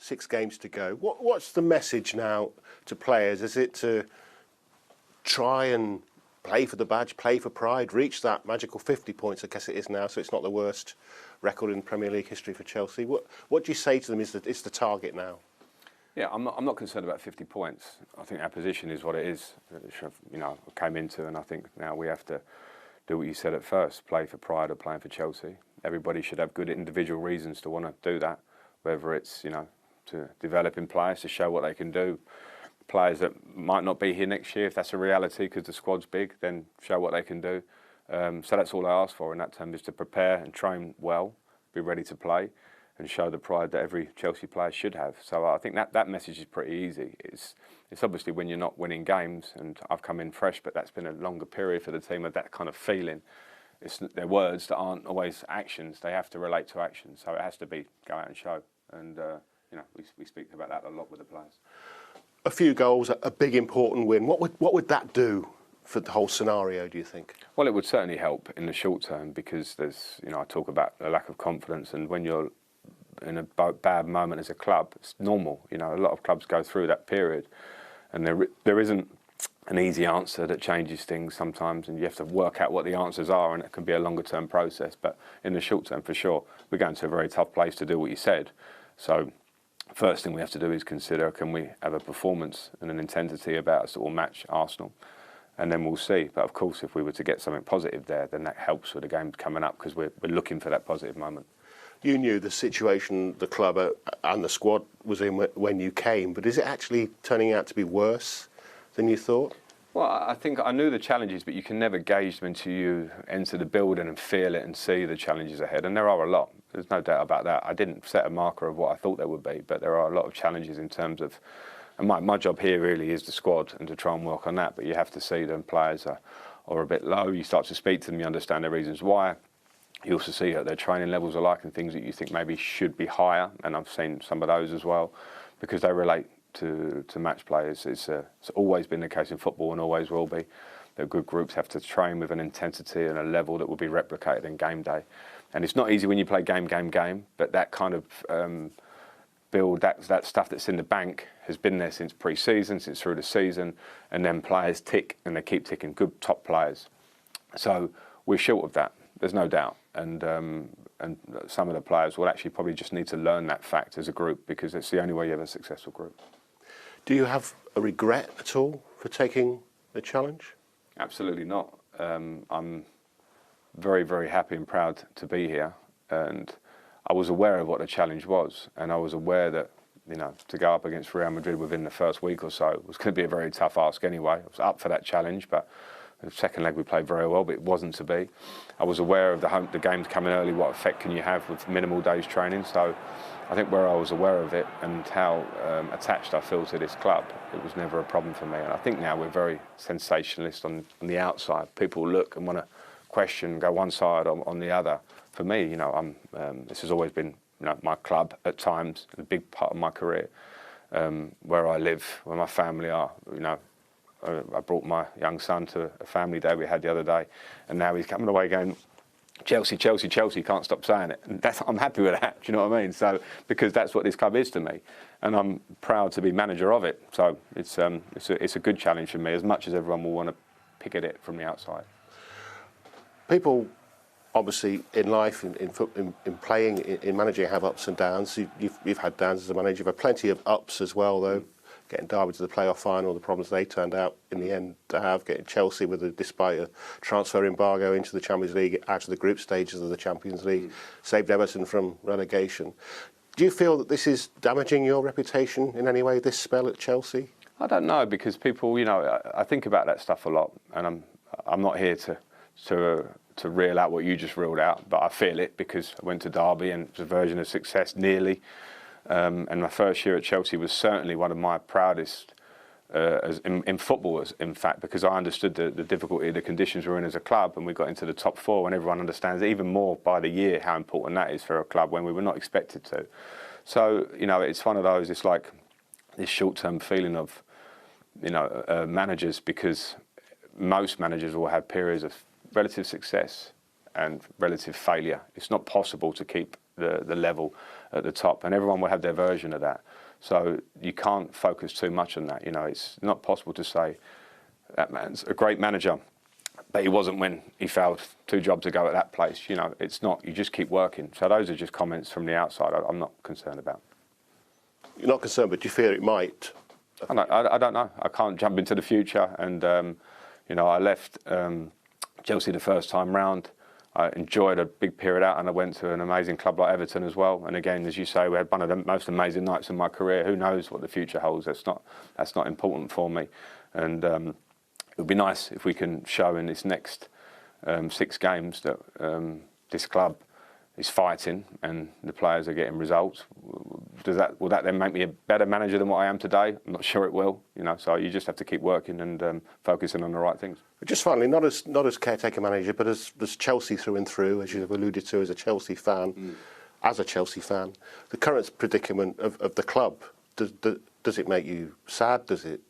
6 games to go. What's the message now to players? Is it to try and play for the badge, play for pride, reach that magical 50 points, I guess it is now, so it's not the worst record in Premier League history for Chelsea. What do you say to them is the target now? Yeah, I'm not concerned about 50 points. I think our position is what it is, I came into, and I think now we have to do what you said at first, play for pride or playing for Chelsea. Everybody should have good individual reasons to want to do that, whether it's, to developing players to show what they can do. Players that might not be here next year, if that's a reality because the squad's big, then show what they can do. So that's all I ask for in that term, is to prepare and train well, be ready to play, and show the pride that every Chelsea player should have. So I think that message is pretty easy. It's obviously when you're not winning games, and I've come in fresh, but that's been a longer period for the team of that kind of feeling. They're words that aren't always actions. They have to relate to actions. So it has to be go out and show. And we speak about that a lot with the players. A few goals, a big important win. What would that do for the whole scenario, do you think? Well, it would certainly help in the short term, because there's, I talk about a lack of confidence, and when you're in a bad moment as a club, it's normal. A lot of clubs go through that period, and there isn't an easy answer that changes things sometimes, and you have to work out what the answers are, and it can be a longer term process. But in the short term, for sure, we're going to a very tough place to do what you said. So first thing we have to do is consider, can we have a performance and an intensity about us that will match Arsenal? And then we'll see. But of course, if we were to get something positive there, then that helps with the game coming up, because we're looking for that positive moment. You knew the situation the club and the squad was in when you came, but is it actually turning out to be worse than you thought? Well, I think I knew the challenges, but you can never gauge them until you enter the building and feel it and see the challenges ahead. And there are a lot. There's no doubt about that. I didn't set a marker of what I thought there would be, but there are a lot of challenges in terms of, and my job here really is the squad and to try and work on that. But you have to see them players are a bit low. You start to speak to them, you understand the reasons why. You also see what their training levels are like and things that you think maybe should be higher. And I've seen some of those as well, because they relate to match players. It's always been the case in football and always will be. The good groups have to train with an intensity and a level that will be replicated in game day. And it's not easy when you play game, but that kind of build, that stuff that's in the bank has been there since pre-season, since through the season, and then players tick and they keep ticking, good top players. So we're short of that, there's no doubt. And some of the players will actually probably just need to learn that fact as a group, because it's the only way you have a successful group. Do you have a regret at all for taking the challenge? Absolutely not. I'm very, very happy and proud to be here, and I was aware of what the challenge was, and I was aware that to go up against Real Madrid within the first week or so was going to be a very tough ask anyway. I was up for that challenge, but the second leg we played very well, but it wasn't to be. I was aware of the games coming early, what effect can you have with minimal days training. So I think where I was aware of it and how attached I feel to this club, it was never a problem for me. And I think now we're very sensationalist on the outside. People look and want to question, go one side on the other. For me, this has always been my club at times, a big part of my career, where I live, where my family are. I brought my young son to a family day we had the other day, and now he's coming away going, Chelsea, Chelsea, Chelsea, can't stop saying it. And I'm happy with that, do you know what I mean? So, because that's what this club is to me, and I'm proud to be manager of it. So it's a good challenge for me, as much as everyone will want to pick at it from the outside. People, obviously, in life, in playing, in managing, have ups and downs. You've had downs as a manager. You've had plenty of ups as well, though. Getting Derby to the playoff final, the problems they turned out in the end to have, getting Chelsea despite a transfer embargo into the Champions League, out of the group stages of the Champions League, saved Everton from relegation. Do you feel that this is damaging your reputation in any way, this spell at Chelsea? I don't know, because people, I think about that stuff a lot, and I'm not here to reel out what you just reeled out, but I feel it because I went to Derby and it was a version of success, nearly. And my first year at Chelsea was certainly one of my proudest in football, in fact, because I understood the difficulty, the conditions we're in as a club, and we got into the top four, and everyone understands even more by the year how important that is for a club when we were not expected to. So, it's one of those, it's like this short-term feeling of, managers, because most managers will have periods of relative success and relative failure. It's not possible to keep the level at the top, and everyone will have their version of that. So you can't focus too much on that. You know, it's not possible to say that man's a great manager, but he wasn't when he failed 2 jobs ago at that place. You know, it's not. You just keep working. So those are just comments from the outside. I'm not concerned about. You're not concerned, but do you fear it might? I don't know. I can't jump into the future. And, you know, I left Chelsea the first time round. I enjoyed a big period out, and I went to an amazing club like Everton as well. And again, as you say, we had one of the most amazing nights in my career. Who knows what the future holds? That's not important for me. And it would be nice if we can show in this next 6 games that this club is fighting and the players are getting results. Will that then make me a better manager than what I am today? I'm not sure it will. You know, so you just have to keep working and focusing on the right things. Just finally, not as caretaker manager, but as Chelsea through and through, as you've alluded to, as a Chelsea fan. The current predicament of the club, does it make you sad? Does it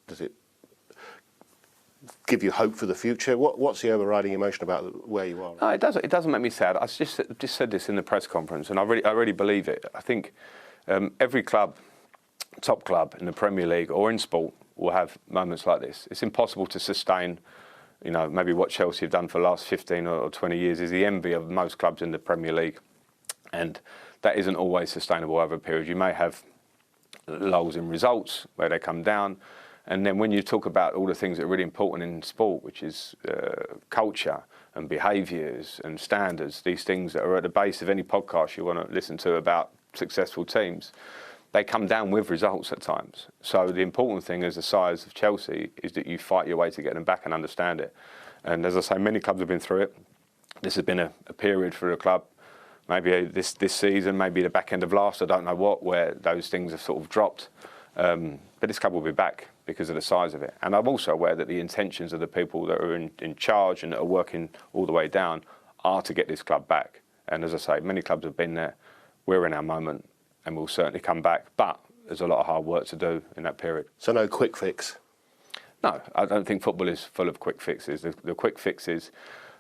give you hope for the future? What's the overriding emotion about where you are? No, it doesn't. It doesn't make me sad. I just said this in the press conference, and I really believe it. I think every club, top club in the Premier League or in sport, will have moments like this. It's impossible to sustain. You know, maybe what Chelsea have done for the last 15 or 20 years is the envy of most clubs in the Premier League, and that isn't always sustainable over a period. You may have lulls in results where they come down. And then when you talk about all the things that are really important in sport, which is culture and behaviours and standards, these things that are at the base of any podcast you want to listen to about successful teams, they come down with results at times. So the important thing as the size of Chelsea is that you fight your way to get them back and understand it. And as I say, many clubs have been through it. This has been a period for the club, maybe this season, maybe the back end of last, I don't know what, where those things have sort of dropped. But this club will be back because of the size of it. And I'm also aware that the intentions of the people that are in charge and that are working all the way down are to get this club back. And as I say, many clubs have been there. We're in our moment and we'll certainly come back. But there's a lot of hard work to do in that period. So no quick fix? No, I don't think football is full of quick fixes. The quick fixes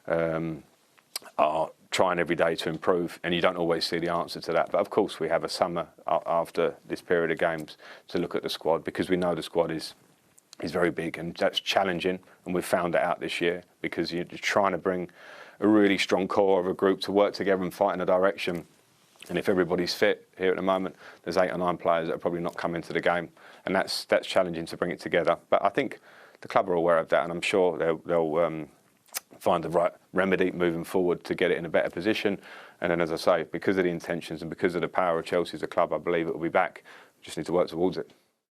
are trying every day to improve, and you don't always see the answer to that. But of course, we have a summer after this period of games to look at the squad, because we know the squad is very big, and that's challenging. And we've found it out this year, because you're trying to bring a really strong core of a group to work together and fight in a direction. And if everybody's fit here at the moment, there's 8 or 9 players that are probably not coming to the game, and that's challenging to bring it together. But I think the club are aware of that, and I'm sure they'll find the right remedy moving forward to get it in a better position. And then, as I say, because of the intentions and because of the power of Chelsea as a club, I believe it will be back. We just need to work towards it.